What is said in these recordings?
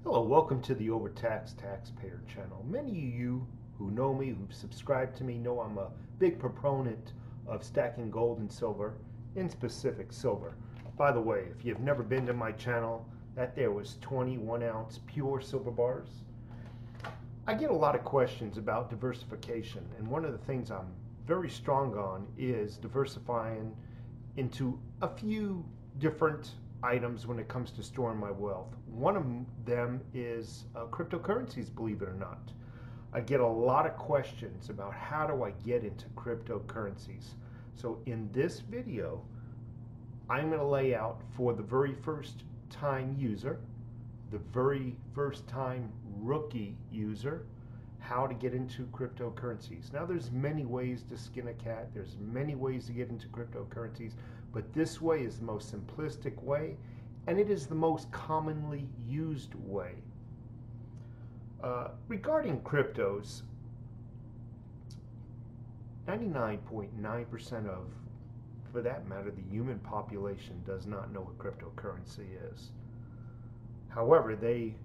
Hello, welcome to the Overtaxed Taxpayer channel. Many of you who know me, who've subscribed to me, know I'm a big proponent of stacking gold and silver, in specific silver. By the way, if you've never been to my channel, that there was 21-ounce pure silver bars. I get a lot of questions about diversification, and one of the things I'm very strong on is diversifying into a few different items when it comes to storing my wealth. One of them is cryptocurrencies, believe it or not. I get a lot of questions about how do I get into cryptocurrencies. So in this video, I'm going to lay out for the very first time user, the very first time rookie user, how to get into cryptocurrencies. Now there's many ways to skin a cat, there's many ways to get into cryptocurrencies, but this way is the most simplistic way, and it is the most commonly used way. Regarding cryptos, 99.9% of, for that matter, the human population does not know what cryptocurrency is. However, they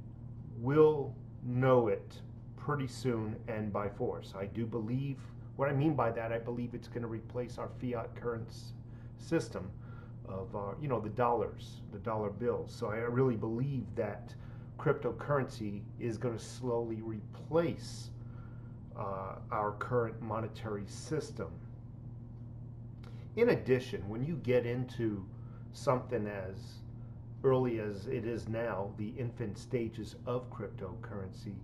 will know it pretty soon and by force. I do believe, what I mean by that, I believe it's going to replace our fiat currency system of our, the dollars, the dollar bills. So I really believe that cryptocurrency is going to slowly replace our current monetary system. In addition, when you get into something as early as it is now, the infant stages of cryptocurrency,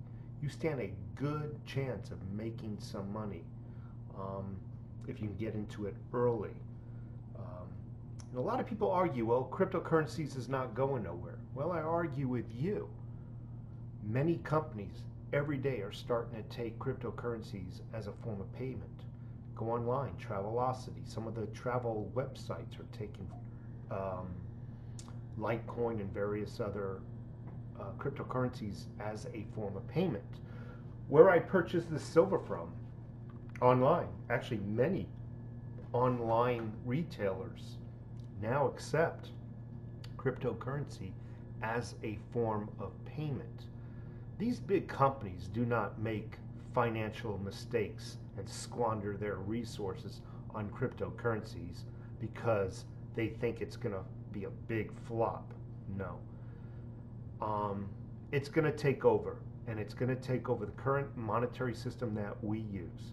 you stand a good chance of making some money if you can get into it early. And a lot of people argue, well, cryptocurrencies is not going nowhere. Well, I argue with you. Many companies every day are starting to take cryptocurrencies as a form of payment. Go online, Travelocity. Some of the travel websites are taking LITECOIN and various other cryptocurrencies as a form of payment. Where I purchased the silver from, online, actually many online retailers now accept cryptocurrency as a form of payment. These big companies do not make financial mistakes and squander their resources on cryptocurrencies because they think it's going to be a big flop. No. It's going to take over, and it's going to take over the current monetary system that we use.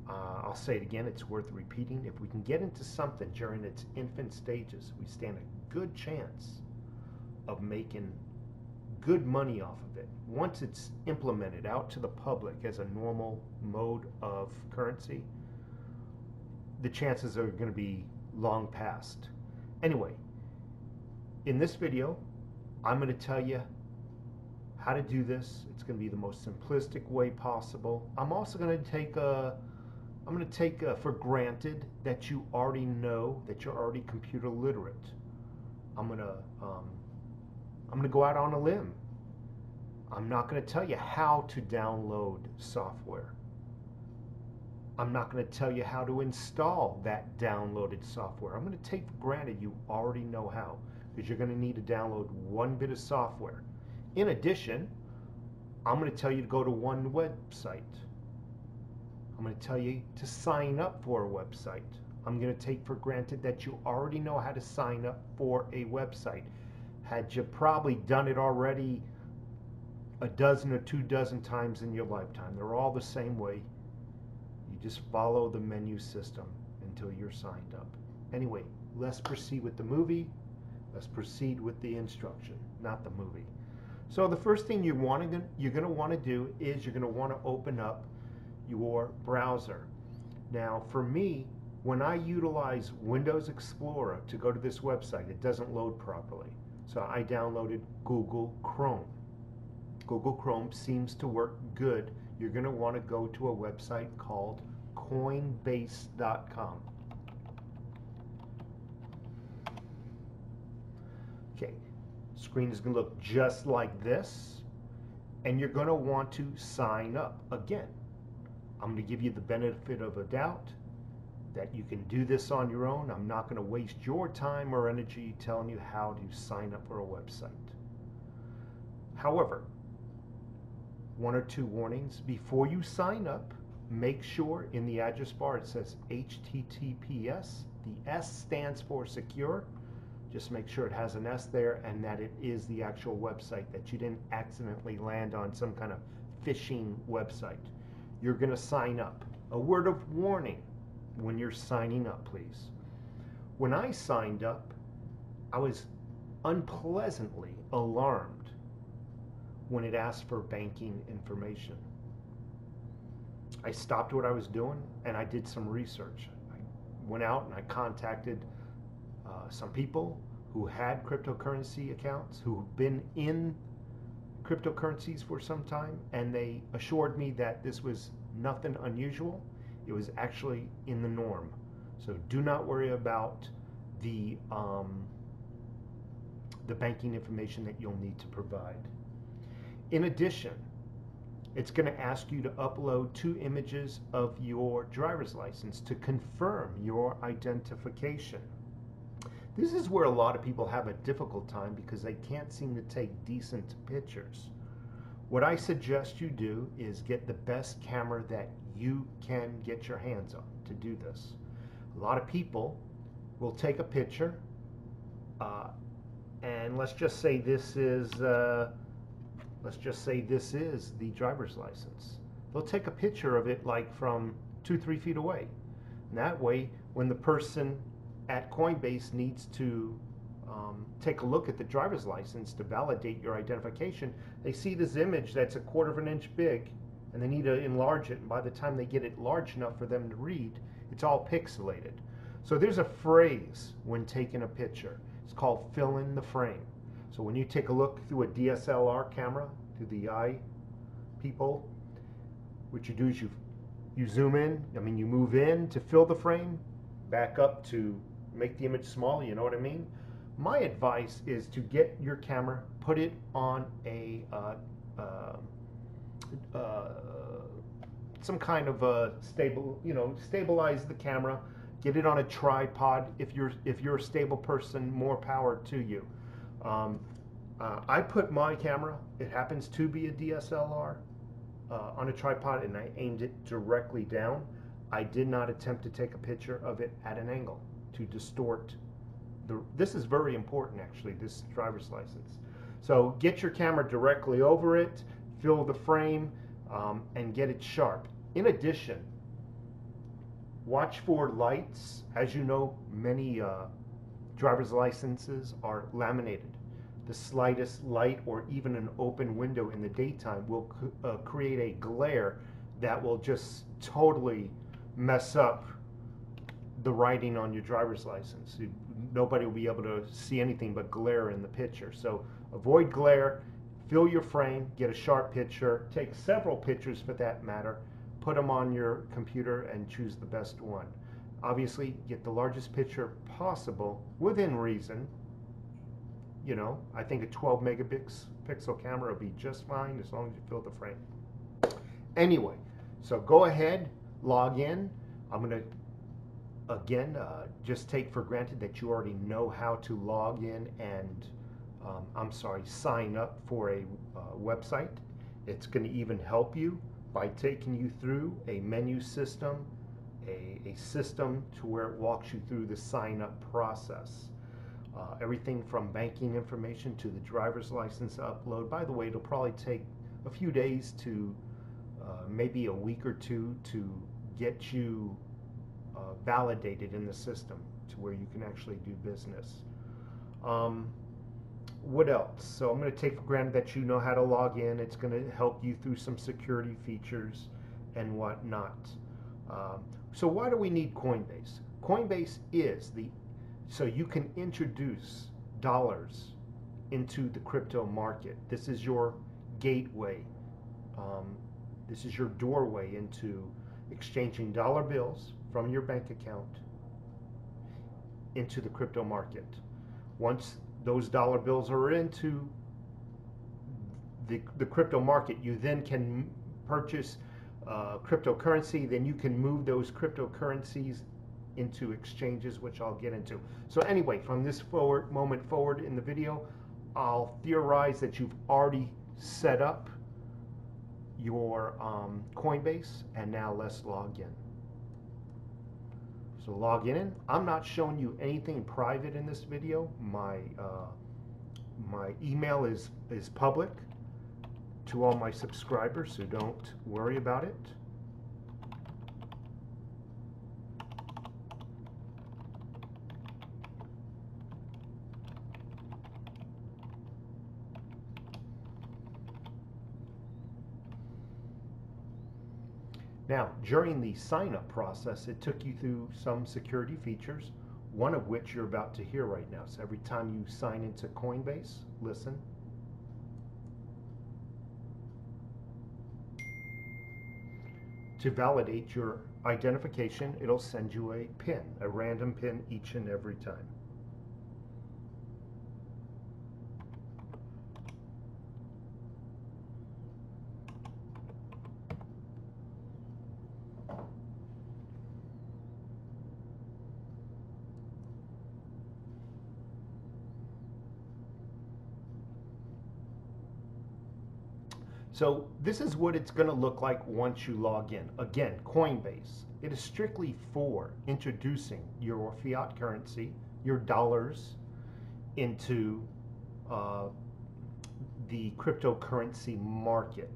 I'll say it again, it's worth repeating. If we can get into something during its infant stages, we stand a good chance of making good money off of it. Once it's implemented out to the public as a normal mode of currency, the chances are going to be long past. Anyway, in this video, I'm going to tell you how to do this. It's going to be the most simplistic way possible. I'm also going to take for granted that you already know, that you're already computer literate. I'm going to go out on a limb. I'm not going to tell you how to download software. I'm not going to tell you how to install that downloaded software. I'm going to take for granted you already know how, because you're going to need to download one bit of software. In addition, I'm going to tell you to go to one website. I'm going to tell you to sign up for a website. I'm going to take for granted that you already know how to sign up for a website. Had you probably done it already a dozen or 24 times in your lifetime. They're all the same way. You just follow the menu system until you're signed up. Anyway, let's proceed with the movie. Let's proceed with the instruction, not the movie. So the first thing you're going to want to do is you're going to want to open up your browser. Now for me, when I utilize Windows Explorer to go to this website, it doesn't load properly. So I downloaded Google Chrome. Google Chrome seems to work good. You're going to want to go to a website called Coinbase.com. Okay, screen is going to look just like this, and you're going to want to sign up. Again, I'm going to give you the benefit of a doubt that you can do this on your own. I'm not going to waste your time or energy telling you how to sign up for a website. However, one or two warnings before you sign up. Make sure in the address bar it says HTTPS. The S stands for secure. Just make sure it has an S there and that it is the actual website, that you didn't accidentally land on some kind of phishing website. You're going to sign up. A word of warning when you're signing up, please. When I signed up, I was unpleasantly alarmed when it asked for banking information. I stopped what I was doing and I did some research. I went out and I contacted some people who had cryptocurrency accounts, who've been in cryptocurrencies for some time, and they assured me that this was nothing unusual. It was actually in the norm. So do not worry about the banking information that you'll need to provide. In addition, it's going to ask you to upload 2 images of your driver's license to confirm your identification. This is where a lot of people have a difficult time because they can't seem to take decent pictures. What I suggest you do is get the best camera that you can get your hands on to do this. A lot of people will take a picture, and let's just say this is the driver's license. They'll take a picture of it like from 2-3 feet away. And that way, when the person at Coinbase needs to take a look at the driver's license to validate your identification, they see this image that's 1/4 inch big, and they need to enlarge it. And by the time they get it large enough for them to read, it's all pixelated. So there's a phrase when taking a picture. It's called fill in the frame. So when you take a look through a DSLR camera, through the eye people, what you do is you zoom in, you move in to fill the frame, back up to make the image smaller, you know what I mean? My advice is to get your camera, put it on a some kind of a stabilize the camera, get it on a tripod. If you're a stable person, more power to you. I put my camera, it happens to be a DSLR, on a tripod, and I aimed it directly down. I did not attempt to take a picture of it at an angle to distort this is very important actually, this driver's license. So get your camera directly over it, fill the frame, and get it sharp. In addition, watch for lights. As you know, many driver's licenses are laminated. The slightest light or even an open window in the daytime will create a glare that will just totally mess up the writing on your driver's license. Nobody will be able to see anything but glare in the picture. So avoid glare, fill your frame, get a sharp picture, take several pictures for that matter, put them on your computer and choose the best one. Obviously, get the largest picture possible within reason. You know, I think a 12 megapixel camera will be just fine as long as you fill the frame. Anyway, so go ahead, log in. I'm going to again just take for granted that you already know how to log in and sign up for a website. It's going to even help you by taking you through a menu system, a system to where it walks you through the sign up process. Everything from banking information to the driver's license upload. By the way, it'll probably take a few days to maybe a week or two to get you validated in the system to where you can actually do business. What else? So I'm going to take for granted that you know how to log in. It's going to help you through some security features and whatnot. So why do we need Coinbase? Coinbase is so you can introduce dollars into the crypto market. This is your gateway. This is your doorway into exchanging dollar bills from your bank account into the crypto market. Once those dollar bills are into the crypto market, you then can purchase cryptocurrency. Then you can move those cryptocurrencies into exchanges, which I'll get into. So anyway, from this moment forward in the video, I'll theorize that you've already set up your Coinbase, and now let's log in. So log in. I'm not showing you anything private in this video. My email is public to all my subscribers, so don't worry about it. Now, during the sign-up process, it took you through some security features, one of which you're about to hear right now. So every time you sign into Coinbase, listen. To validate your identification, it'll send you a PIN, a random PIN each and every time. So this is what it's going to look like once you log in. Again, Coinbase. It is strictly for introducing your fiat currency, your dollars, into the cryptocurrency market.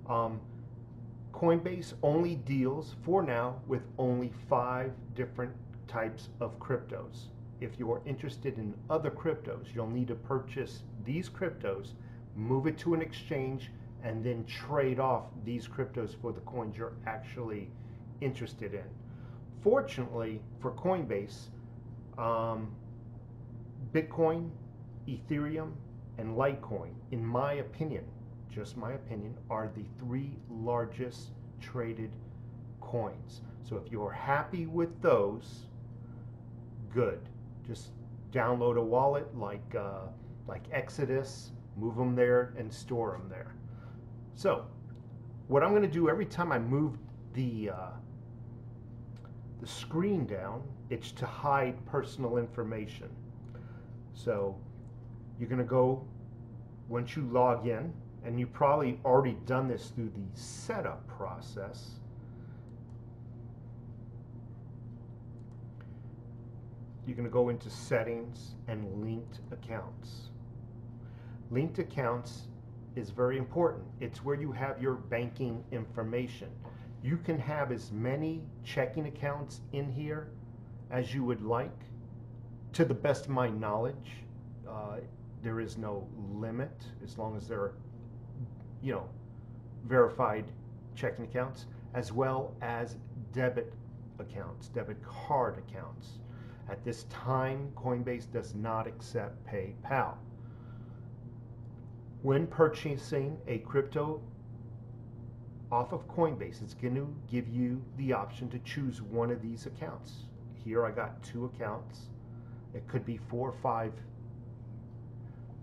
Coinbase only deals, for now, with only 5 different types of cryptos. If you are interested in other cryptos, you'll need to purchase these cryptos, move it to an exchange, and then trade off these cryptos for the coins you're actually interested in. Fortunately for Coinbase, Bitcoin, Ethereum, and Litecoin, in my opinion, just my opinion, are the 3 largest traded coins. So if you're happy with those, good. Just download a wallet like Exodus, move them there, and store them there. So, what I'm going to do every time I move the screen down, it's to hide personal information. So, you're going to go, once you log in, and you've probably already done this through the setup process, you're going to go into settings and linked accounts. Linked accounts is very important. It's where you have your banking information. You can have as many checking accounts in here as you would like. To the best of my knowledge, there is no limit as long as they're, verified checking accounts, as well as debit accounts, debit card accounts. At this time, Coinbase does not accept PayPal. When purchasing a crypto off of Coinbase, it's going to give you the option to choose one of these accounts. Here I got 2 accounts. It could be 4 or 5,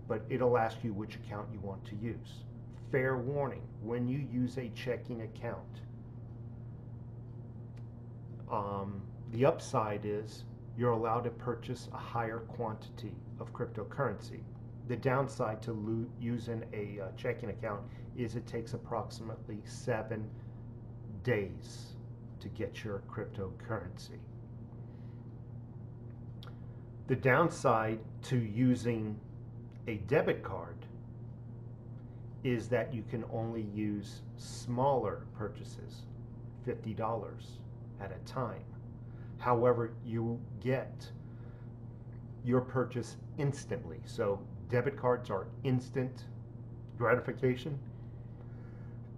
but it'll ask you which account you want to use. Fair warning, when you use a checking account, the upside is you're allowed to purchase a higher quantity of cryptocurrency. The downside to using a checking account is it takes approximately 7 days to get your cryptocurrency. The downside to using a debit card is that you can only use smaller purchases, $50 at a time. However, you get your purchase instantly. So debit cards are instant gratification,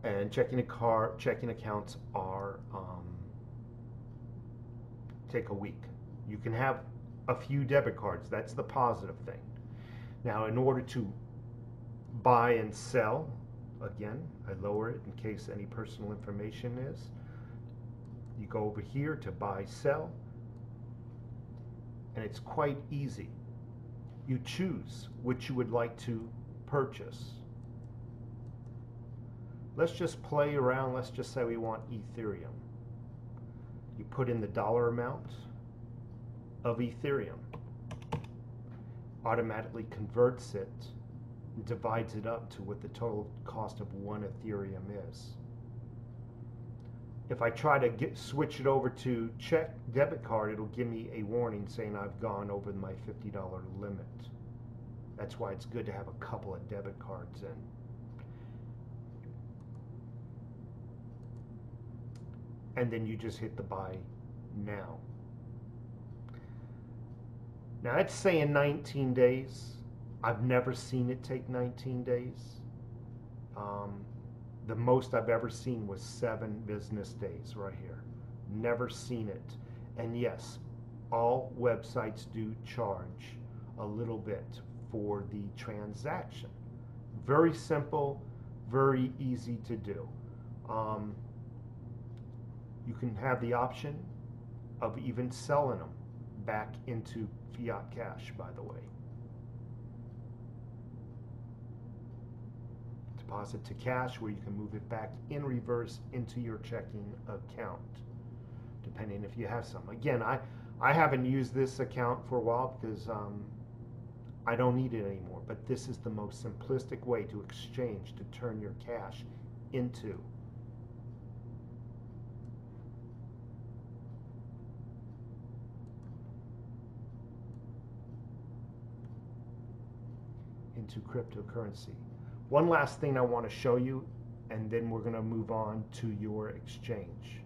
and checking accounts are take a week. You can have a few debit cards. That's the positive thing. Now, in order to buy and sell, again, I lower it in case any personal information is. You go over here to buy, sell, and it's quite easy. You choose which you would like to purchase. Let's just play around. Let's just say we want Ethereum. You put in the dollar amount of Ethereum. Automatically converts it and divides it up to what the total cost of one Ethereum is. If I try to switch it over to check debit card, it'll give me a warning saying I've gone over my $50 limit. That's why it's good to have a couple of debit cards in. And then you just hit the buy now. Now it's saying 19 days. I've never seen it take 19 days. The most I've ever seen was 7 business days right here. Never seen it. And yes, all websites do charge a little bit for the transaction. Very simple, very easy to do. You can have the option of even selling them back into fiat cash, by the way. Deposit to cash, where you can move it back in reverse into your checking account, depending if you have some. Again, I haven't used this account for a while because I don't need it anymore, but this is the most simplistic way to exchange, to turn your cash into cryptocurrency. One last thing I want to show you, and then we're going to move on to your exchange.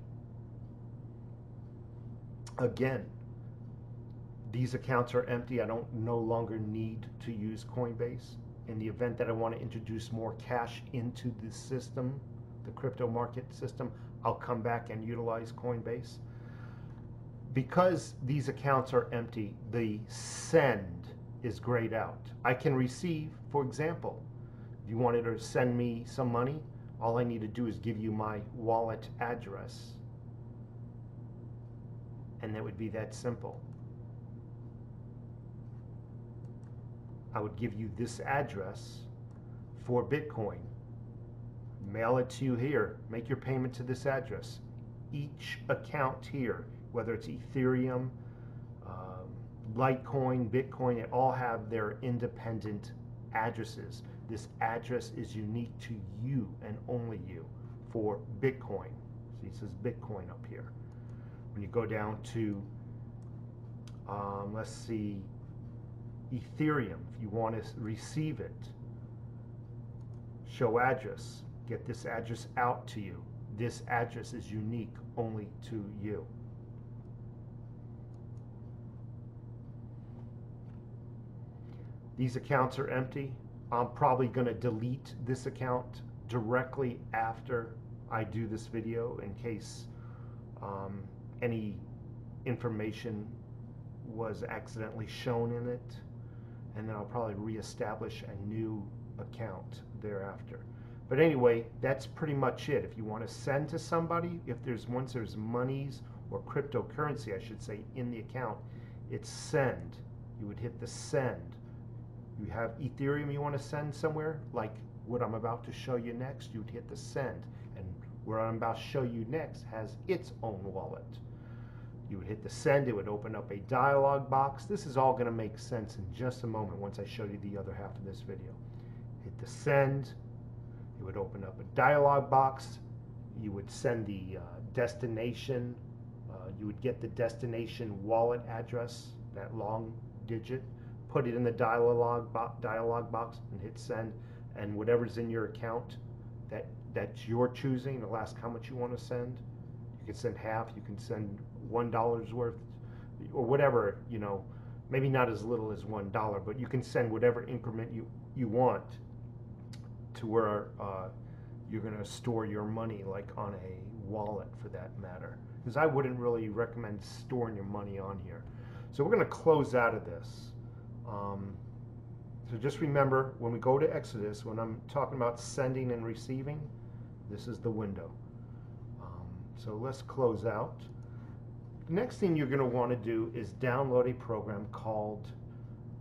Again, these accounts are empty. I don't no longer need to use Coinbase. In the event that I want to introduce more cash into the system, the crypto market system, I'll come back and utilize Coinbase. Because these accounts are empty, the send is grayed out. I can receive, for example, if you wanted to send me some money, all I need to do is give you my wallet address. And that would be that simple. I would give you this address for Bitcoin. Mail it to you here. Make your payment to this address. Each account here, whether it's Ethereum, Litecoin, Bitcoin, they all have their independent addresses. This address is unique to you and only you for Bitcoin. See, it says Bitcoin up here. When you go down to, let's see, Ethereum, if you want to receive it, show address, get this address out to you. This address is unique only to you. These accounts are empty. I'm probably going to delete this account directly after I do this video in case any information was accidentally shown in it, and then I'll probably reestablish a new account thereafter. But anyway, that's pretty much it. If you want to send to somebody, once there's monies or cryptocurrency, I should say, in the account, it's send. You would hit the send. You have Ethereum you want to send somewhere, like what I'm about to show you next, you'd hit the send. And what I'm about to show you next has its own wallet. You would hit the send, it would open up a dialog box. This is all going to make sense in just a moment once I show you the other half of this video. Hit the send, it would open up a dialog box. You would send the destination, you would get the destination wallet address, that long digit, put it in the dialog box and hit send, and whatever's in your account that's your choosing, it'll ask how much you want to send. You can send half, you can send $1 worth, or whatever, you know, maybe not as little as $1, but you can send whatever increment you want to where you're going to store your money, like on a wallet for that matter. Because I wouldn't really recommend storing your money on here. So we're going to close out of this. So just remember, when we go to Exodus, when I'm talking about sending and receiving, this is the window. So let's close out. The next thing you're going to want to do is download a program called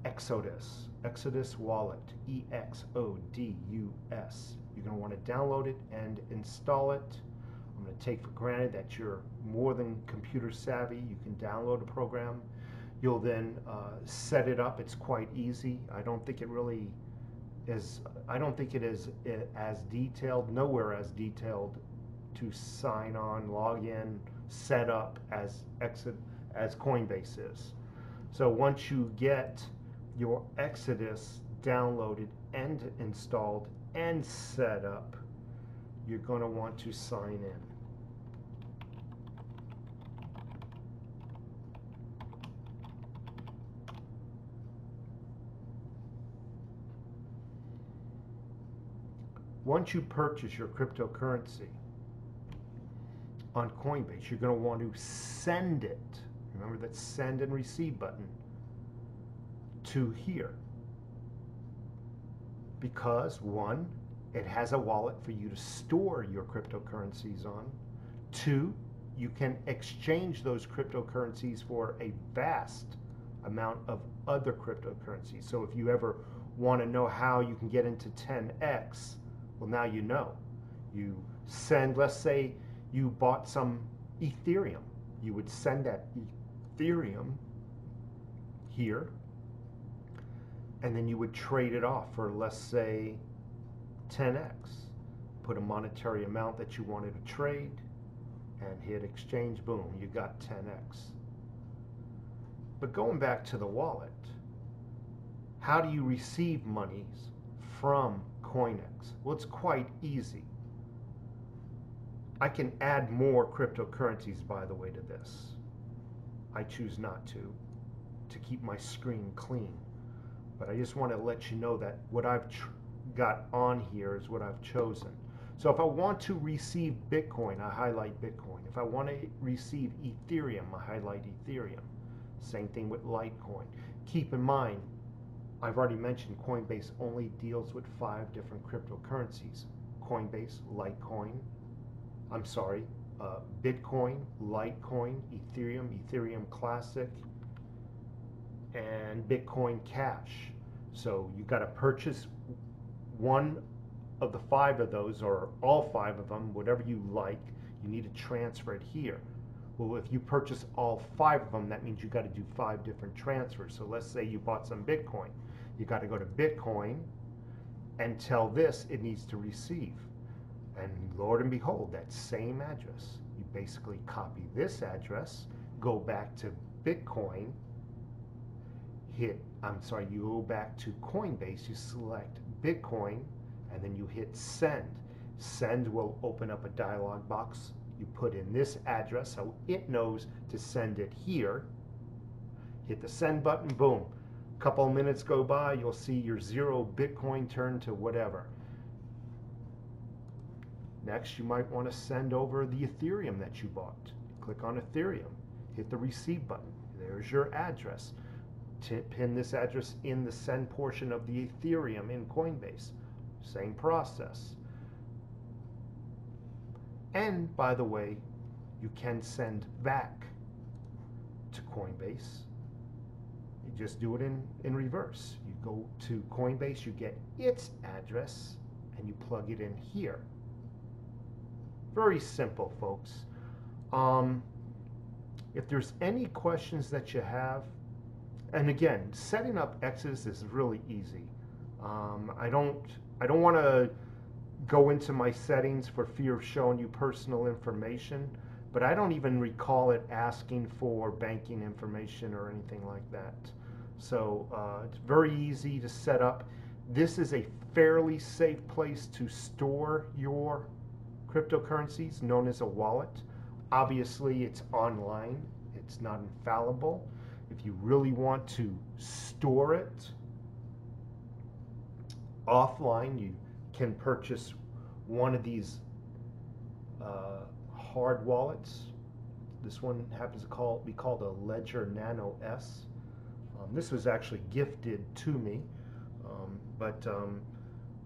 Exodus. Exodus Wallet, E-X-O-D-U-S. You're going to want to download it and install it. I'm going to take for granted that you're more than computer savvy. You can download a program. You'll then set it up. It's quite easy. I don't think it really I don't think it is as detailed, nowhere as detailed to sign on, log in, set up as Coinbase is. So once you get your Exodus downloaded and installed and set up, you're going to want to sign in. Once you purchase your cryptocurrency on Coinbase, you're going to want to send it. Remember that send and receive button to here. Because one, it has a wallet for you to store your cryptocurrencies on. Two, you can exchange those cryptocurrencies for a vast amount of other cryptocurrencies. So if you ever want to know how you can get into 10x, well, now you know. You send, let's say you bought some Ethereum. You would send that Ethereum here, and then you would trade it off for, let's say, 10x. Put a monetary amount that you wanted to trade and hit exchange, boom, you got 10x. But going back to the wallet, how do you receive monies from CoinX? Well, it's quite easy. I can add more cryptocurrencies, by the way, to this. I choose not to keep my screen clean. But I just want to let you know that what I've got on here is what I've chosen. So if I want to receive Bitcoin, I highlight Bitcoin. If I want to receive Ethereum, I highlight Ethereum. Same thing with Litecoin. Keep in mind, I've already mentioned Coinbase only deals with 5 different cryptocurrencies. Coinbase, Litecoin, Bitcoin, Litecoin, Ethereum, Ethereum Classic, and Bitcoin Cash. So you got to purchase one of the 5 of those, or all 5 of them, whatever you like. You need to transfer it here. Well, if you purchase all 5 of them, that means you got to do 5 different transfers. So let's say you bought some Bitcoin. You got to go to Bitcoin and tell this it needs to receive. And Lord and behold, that same address. You basically copy this address, go back to Bitcoin, you go back to Coinbase, you select Bitcoin, and then you hit send. Send will open up a dialog box. You put in this address so it knows to send it here. Hit the send button, boom. A couple of minutes go by, you'll see your 0 Bitcoin turn to whatever. Next, you might want to send over the Ethereum that you bought. Click on Ethereum, hit the receive button. There's your address. Pin this address in the send portion of the Ethereum in Coinbase. Same process. And by the way, you can send back to Coinbase. You just do it in reverse. You go to Coinbase, you get its address, and you plug it in here. Very simple, folks. If there's any questions that you have, and again, setting up Exodus is really easy. I don't want to go into my settings for fear of showing you personal information, but I don't even recall it asking for banking information or anything like that. So it's very easy to set up. This is a fairly safe place to store your cryptocurrencies, known as a wallet. Obviously, it's online. It's not infallible. If you really want to store it offline, you can purchase one of these hard wallets. This one happens to be called a Ledger Nano S. This was actually gifted to me, but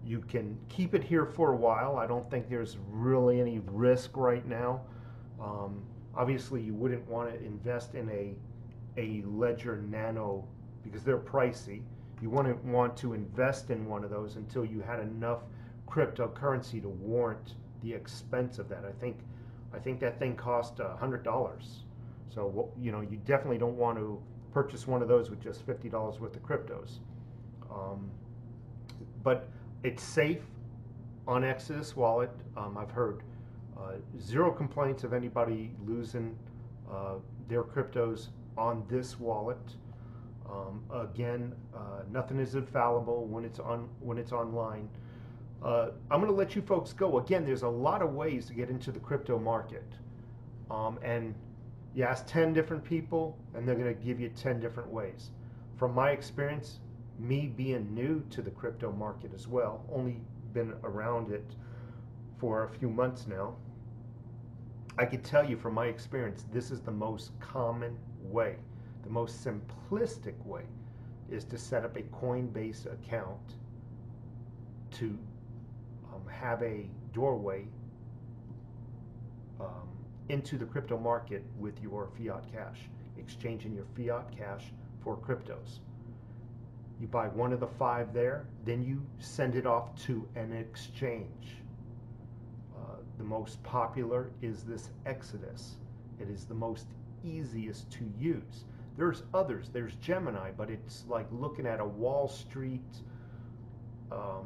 you can keep it here for a while. I don't think there's really any risk right now. Obviously, you wouldn't want to invest in a Ledger Nano because they're pricey. You wouldn't want to invest in one of those until you had enough cryptocurrency to warrant the expense of that. I think that thing cost $100. So you definitely don't want to purchase one of those with just $50 worth of cryptos. but it's safe on Exodus Wallet. I've heard zero complaints of anybody losing their cryptos on this wallet. Again, nothing is infallible when it's online. I'm going to let you folks go. Again, there's a lot of ways to get into the crypto market, and you ask 10 different people, and they're going to give you 10 different ways. From my experience, me being new to the crypto market as well, only been around it for a few months now, I could tell you from my experience, this is the most common way. The most simplistic way is to set up a Coinbase account to have a doorway into the crypto market with your fiat cash, exchanging your fiat cash for cryptos. You buy one of the 5 there, then you send it off to an exchange. The most popular is this Exodus. It is the most easiest to use. There's others. There's Gemini, but it's like looking at a Wall Street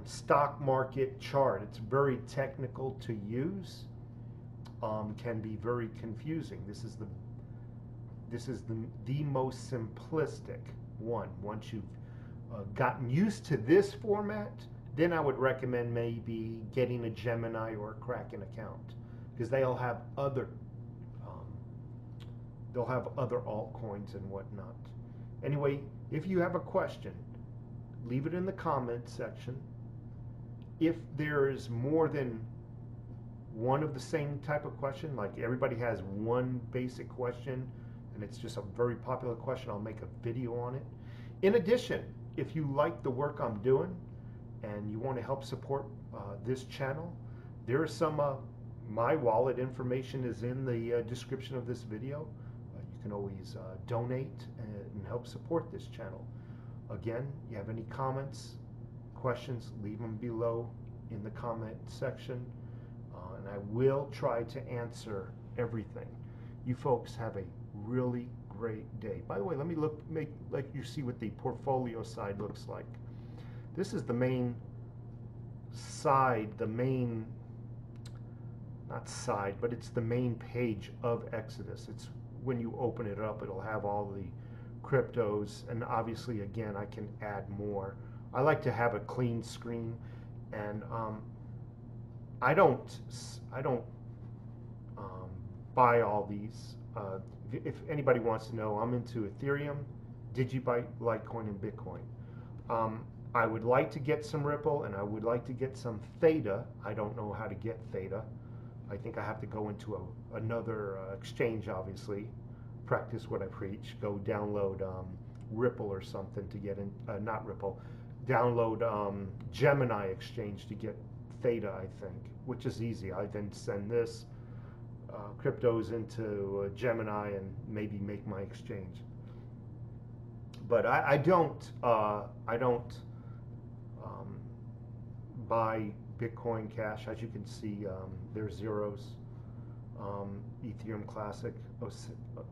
stock market chart. It's very technical to use. Can be very confusing. This is the most simplistic one. Once you've gotten used to this format, then I would recommend maybe getting a Gemini or a Kraken account, because they'll have other altcoins and whatnot. Anyway, if you have a question, leave it in the comment section. If there is more than one of the same type of question, like everybody has one basic question and it's just a very popular question, I'll make a video on it. In addition, if you like the work I'm doing and you want to help support this channel, there is some my wallet information is in the description of this video. You can always donate and help support this channel. Again, you have any comments, questions, leave them below in the comment section, and I will try to answer everything. You folks have a really great day. By the way, let me let you see what the portfolio side looks like. This is the main side, not side, but it's the main page of Exodus. It's when you open it up, it'll have all the cryptos, and obviously, again, I can add more. I like to have a clean screen, and I don't buy all these. If anybody wants to know, I'm into Ethereum, DIGIBYTE, LITECOIN, and Bitcoin. I would like to get some Ripple, and I would like to get some Theta. I don't know how to get Theta. I think I have to go into another exchange, obviously, practice what I preach, go download Ripple or something to get in, not Ripple, download Gemini exchange to get Theta, I think, which is easy. I then send this cryptos into Gemini and maybe make my exchange. But I don't buy Bitcoin Cash. As you can see, there's zeros. Ethereum Classic,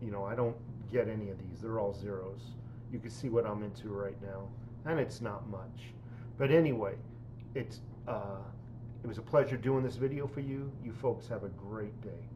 you know, I don't get any of these. They're all zeros. You can see what I'm into right now, and it's not much. But anyway, it was a pleasure doing this video for you. You folks have a great day.